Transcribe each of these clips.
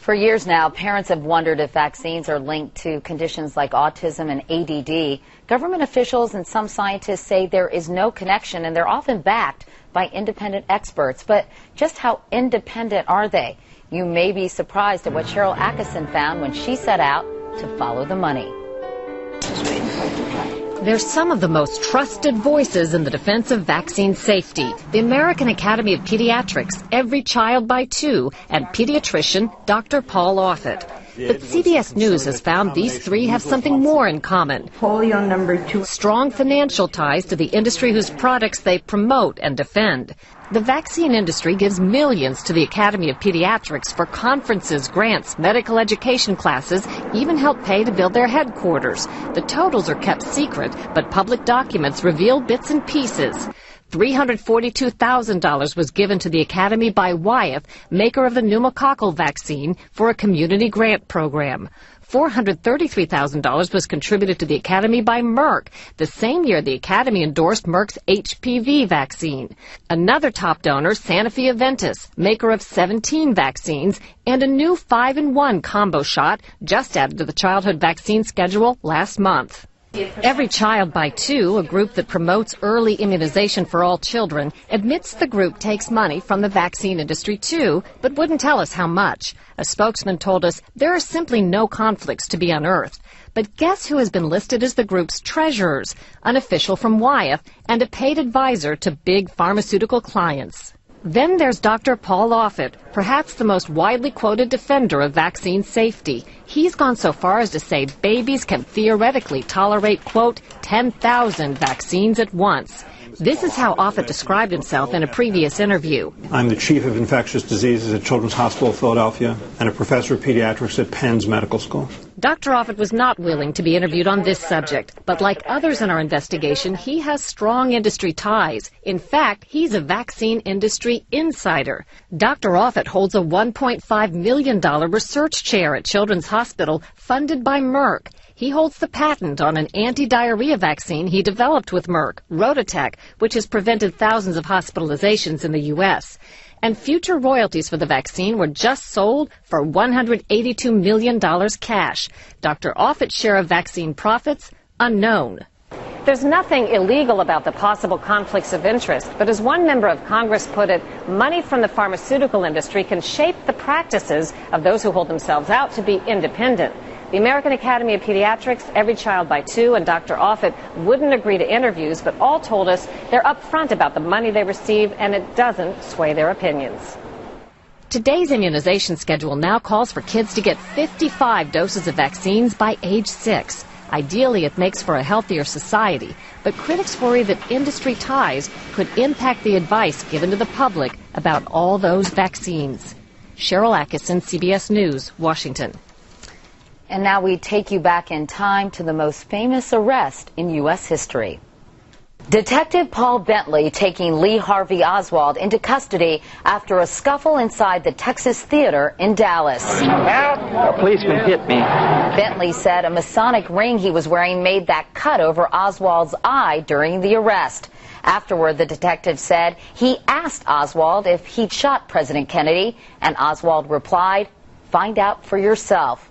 For years now, parents have wondered if vaccines are linked to conditions like autism and ADD. Government officials and some scientists say there is no connection, and they're often backed by independent experts. But just how independent are they? You may be surprised at what Sharyl Attkisson found when she set out to follow the money. They're some of the most trusted voices in the defense of vaccine safety. The American Academy of Pediatrics, Every Child by Two, and pediatrician Dr. Paul Offit. But CBS News has found these three have something more in common. Polio number 2. Strong financial ties to the industry whose products they promote and defend. The vaccine industry gives millions to the Academy of Pediatrics for conferences, grants, medical education classes, even help pay to build their headquarters. The totals are kept secret, but public documents reveal bits and pieces. $342,000 was given to the Academy by Wyeth, maker of the pneumococcal vaccine, for a community grant program. $433,000 was contributed to the Academy by Merck, the same year the Academy endorsed Merck's HPV vaccine. Another top donor, Sanofi Aventis, maker of 17 vaccines, and a new 5-in-1 combo shot just added to the childhood vaccine schedule last month. Every Child by Two, a group that promotes early immunization for all children, admits the group takes money from the vaccine industry too, but wouldn't tell us how much. A spokesman told us there are simply no conflicts to be unearthed. But guess who has been listed as the group's treasurers? An official from Wyeth and a paid advisor to big pharmaceutical clients. Then there's Dr. Paul Offit, perhaps the most widely quoted defender of vaccine safety. He's gone so far as to say babies can theoretically tolerate, quote, 10,000 vaccines at once. This is how Offit described himself in a previous interview. I'm the chief of infectious diseases at Children's Hospital of Philadelphia and a professor of pediatrics at Penn's Medical School. Dr. Offit was not willing to be interviewed on this subject, but like others in our investigation, he has strong industry ties. In fact, he's a vaccine industry insider. Dr. Offit holds a $1.5 million research chair at Children's Hospital funded by Merck. He holds the patent on an anti-diarrhea vaccine he developed with Merck, Rototec, which has prevented thousands of hospitalizations in the U.S. And future royalties for the vaccine were just sold for $182 million cash. Dr. Offit's share of vaccine profits, unknown. There's nothing illegal about the possible conflicts of interest, but as one member of Congress put it, money from the pharmaceutical industry can shape the practices of those who hold themselves out to be independent. The American Academy of Pediatrics, Every Child by Two, and Dr. Offit wouldn't agree to interviews, but all told us they're upfront about the money they receive, and it doesn't sway their opinions. Today's immunization schedule now calls for kids to get 55 doses of vaccines by age 6. Ideally, it makes for a healthier society, but critics worry that industry ties could impact the advice given to the public about all those vaccines. Sharyl Attkisson, CBS News, Washington. And now we take you back in time to the most famous arrest in U.S. history. Detective Paul Bentley taking Lee Harvey Oswald into custody after a scuffle inside the Texas Theater in Dallas. A policeman hit me. Bentley said a Masonic ring he was wearing made that cut over Oswald's eye during the arrest. Afterward, the detective said he asked Oswald if he'd shot President Kennedy, and Oswald replied, "Find out for yourself."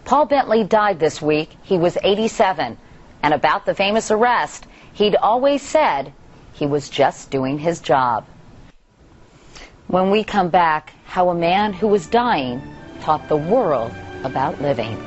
Paul Bentley died this week. He was 87. And about the famous arrest, he'd always said he was just doing his job. When we come back, how a man who was dying taught the world about living.